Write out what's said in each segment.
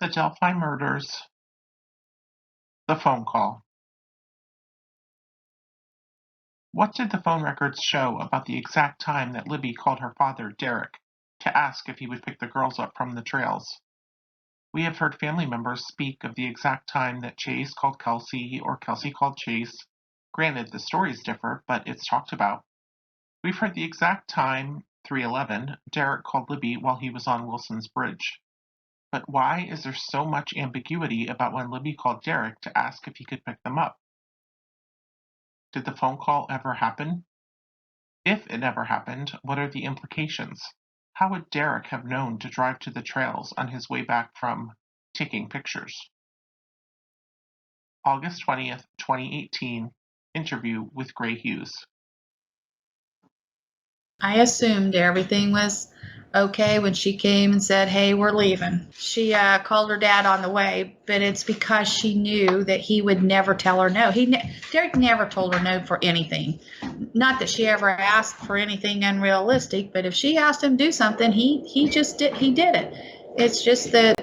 The Delphi murders. The phone call. What did the phone records show about the exact time that Libby called her father, Derek, to ask if he would pick the girls up from the trails? We have heard family members speak of the exact time that Chase called Kelsey or Kelsey called Chase. Granted, the stories differ, but it's talked about. We've heard the exact time, 3:11, Derek called Libby while he was on Wilson's Bridge. But why is there so much ambiguity about when Libby called Derek to ask if he could pick them up? Did the phone call ever happen? If it never happened, what are the implications? How would Derek have known to drive to the trails on his way back from taking pictures? August 20th, 2018, interview with Gray Hughes. I assumed everything was okay when she came and said, hey, we're leaving. She called her dad on the way, but it's because she knew that he would never tell her no. Derek never told her no for anything. Not that she ever asked for anything unrealistic, but if she asked him to do something, he did it. It's just that,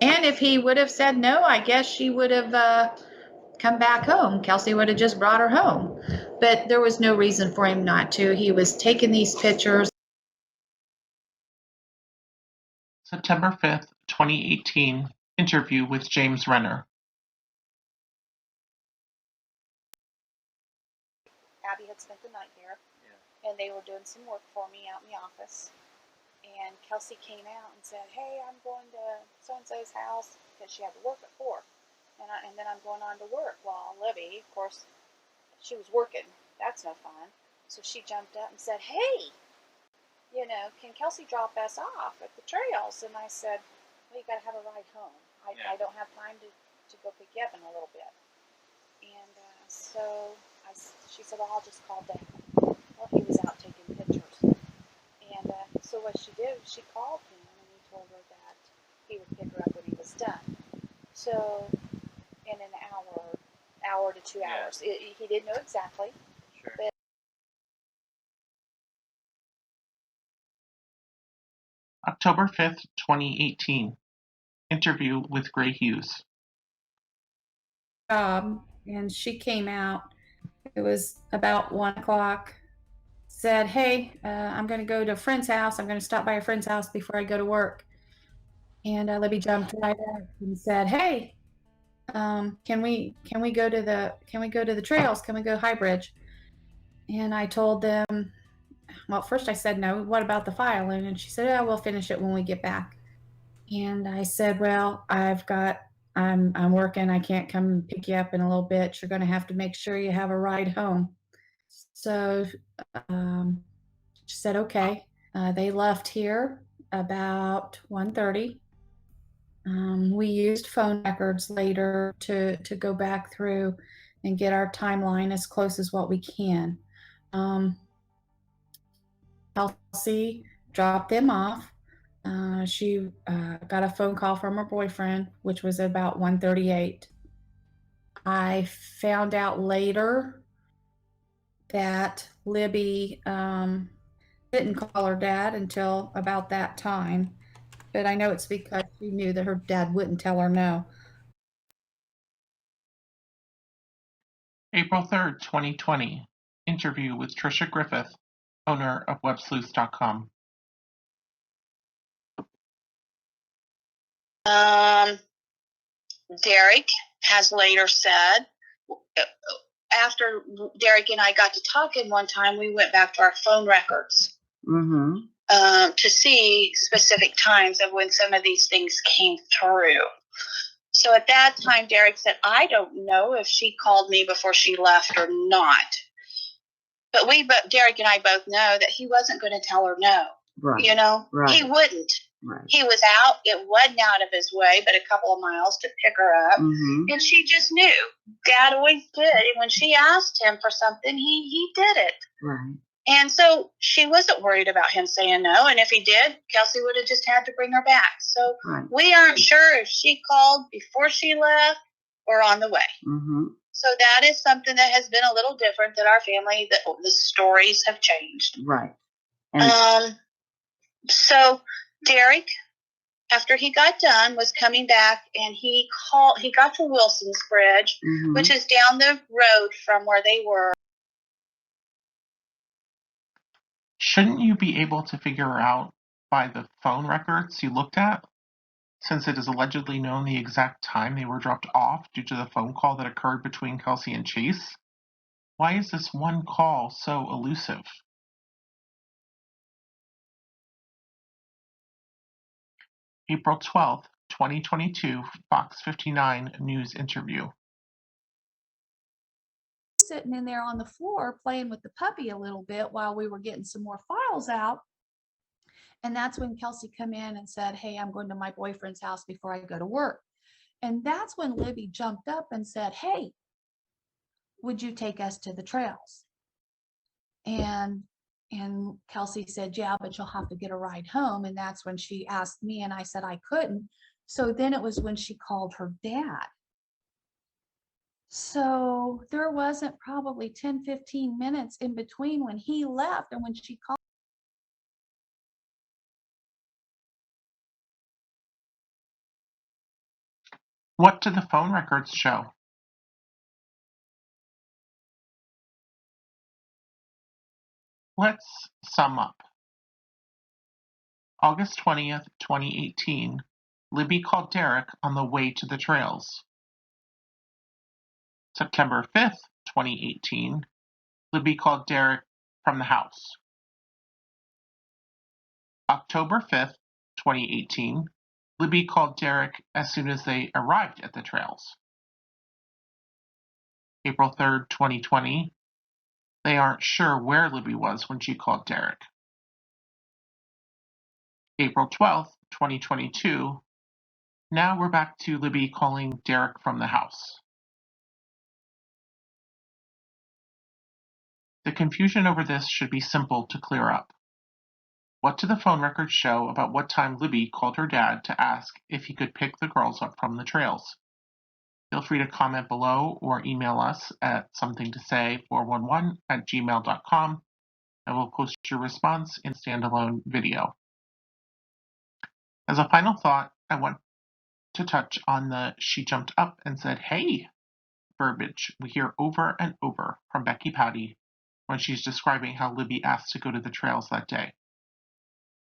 and if he would have said no, I guess she would have come back home. Kelsey would have just brought her home. But there was no reason for him not to. He was taking these pictures. September 5th, 2018, interview with James Renner. Abby had spent the night there, and they were doing some work for me out in the office. And Kelsey came out and said, hey, I'm going to so-and-so's house because she had to work at 4. And then I'm going on to work. Well, Libby, of course, she was working. That's no fun. So she jumped up and said, hey, can Kelsey drop us off at the trails? And I said, well, you got to have a ride home. I don't have time to go pick you up in a little bit. And she said, well, I'll just call Dad. Well, he was out taking pictures. And so what she did, she called him and he told her that he would pick her up when he was done. So in an hour to 2 hours. He didn't know exactly. Sure. But October 5th, 2018, interview with Gray Hughes. And she came out. It was about 1 o'clock. Said, hey, I'm going to go to a friend's house. I'm going to stop by a friend's house before I go to work. And Libby jumped right up and said, hey, can we go to the trails? Can we go High Bridge? And I told them, well, first I said, no, what about the filing? And she said, yeah, we'll finish it when we get back. And I said, well, I'm working. I can't come pick you up in a little bit. You're going to have to make sure you have a ride home. So she said, okay. They left here about 1:30. We used phone records later to go back through and get our timeline as close as what we can. Kelsey dropped them off. She got a phone call from her boyfriend, which was about 1:38. I found out later that Libby didn't call her dad until about that time. But I know it's because she knew that her dad wouldn't tell her no. April 3rd, 2020, interview with Tricia Griffith, owner of websleuths.com. Derek has later said, after Derek and I got to talking one time, we went back to our phone records to see specific times of when some of these things came through. So at that time, Derek said, I don't know if she called me before she left or not. But Derek and I both know that he wasn't going to tell her no. Right. Right. He wouldn't. Right. He was out. It wasn't out of his way, but a couple of miles to pick her up. And she just knew. Dad always did. And when she asked him for something, he did it. Right. And so she wasn't worried about him saying no. And if he did, Kelsey would have just had to bring her back. So we aren't sure if she called before she left or on the way. So that is something that has been a little different than our family. The stories have changed. Right. So Derek after he got done, was coming back, and he got to Wilson's Bridge, which is down the road from where they were. Shouldn't you be able to figure out by the phone records you looked at, since it is allegedly known the exact time they were dropped off due to the phone call that occurred between Kelsey and Chase? Why is this one call so elusive? April 12th, 2022, Fox 59 News interview. Sitting in there on the floor playing with the puppy a little bit while we were getting some more files out. And that's when Kelsey come in and said, hey, I'm going to my boyfriend's house before I go to work. And that's when Libby jumped up and said, hey, would you take us to the trails? And Kelsey said, yeah, but you'll have to get a ride home. And that's when she asked me, and I said I couldn't. So then it was when she called her dad. So there wasn't probably 10, 15 minutes in between when he left and when she called. What did the phone records show? Let's sum up. August 20th, 2018, Libby called Derek on the way to the trails. September 5th, 2018, Libby called Derek from the house. October 5th, 2018, Libby called Derek as soon as they arrived at the trails. April 3rd, 2020, they aren't sure where Libby was when she called Derek. April 12th, 2022, now we're back to Libby calling Derek from the house. The confusion over this should be simple to clear up. What do the phone records show about what time Libby called her dad to ask if he could pick the girls up from the trails? Feel free to comment below or email us at somethingtosay411@gmail.com, and we'll post your response in a standalone video. As a final thought, I want to touch on the "she jumped up and said, hey" verbiage we hear over and over from Becky Patty when she's describing how Libby asked to go to the trails that day.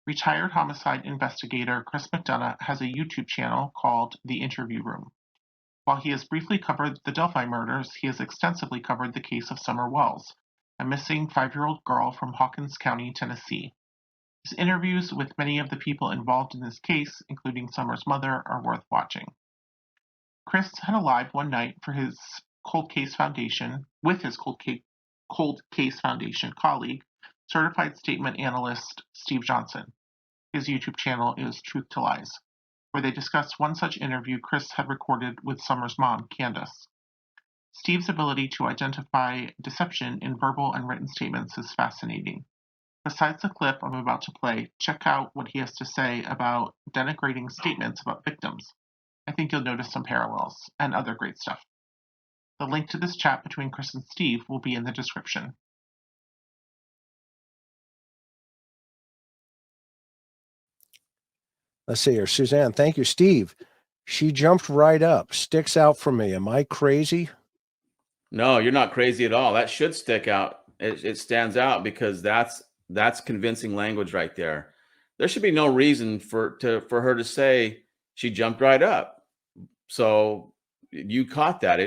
Retired homicide investigator Chris McDonough has a YouTube channel called The Interview Room. While he has briefly covered the Delphi murders, he has extensively covered the case of Summer Wells, a missing 5-year-old girl from Hawkins County, Tennessee. His interviews with many of the people involved in this case, including Summer's mother, are worth watching. Chris had a live one night for his Cold Case Foundation with his Cold Case Foundation colleague, certified statement analyst Steve Johnson. His YouTube channel is Truth to Lies, where they discuss one such interview Chris had recorded with Summer's mom, Candace. Steve's ability to identify deception in verbal and written statements is fascinating. Besides the clip I'm about to play, check out what he has to say about denigrating statements about victims. I think you'll notice some parallels, and other great stuff. The link to this chat between Chris and Steve will be in the description. Let's see here. Suzanne, thank you. Steve, she jumped right up. Sticks out for me. Am I crazy? No, you're not crazy at all. That should stick out. It stands out because that's convincing language right there. There should be no reason for her to say she jumped right up. So you caught that.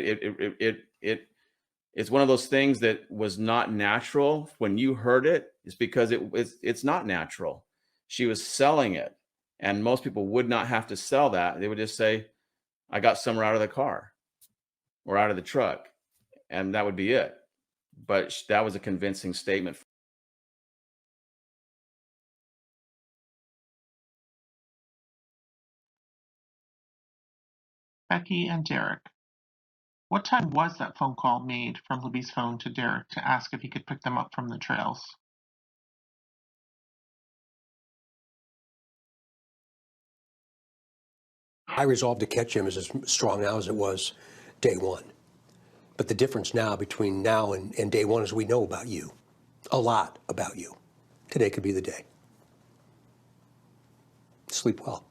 It's one of those things that was not natural. When you heard it, it's because it's not natural. She was selling it. And most people would not have to sell that. They would just say, I got Summer out of the car or out of the truck. And that would be it. But that was a convincing statement. Becky and Derek. What time was that phone call made from Libby's phone to Derek to ask if he could pick them up from the trails? My resolve to catch him is as strong now as it was day one. But the difference now between now and day one is we know about you. A lot about you. Today could be the day. Sleep well.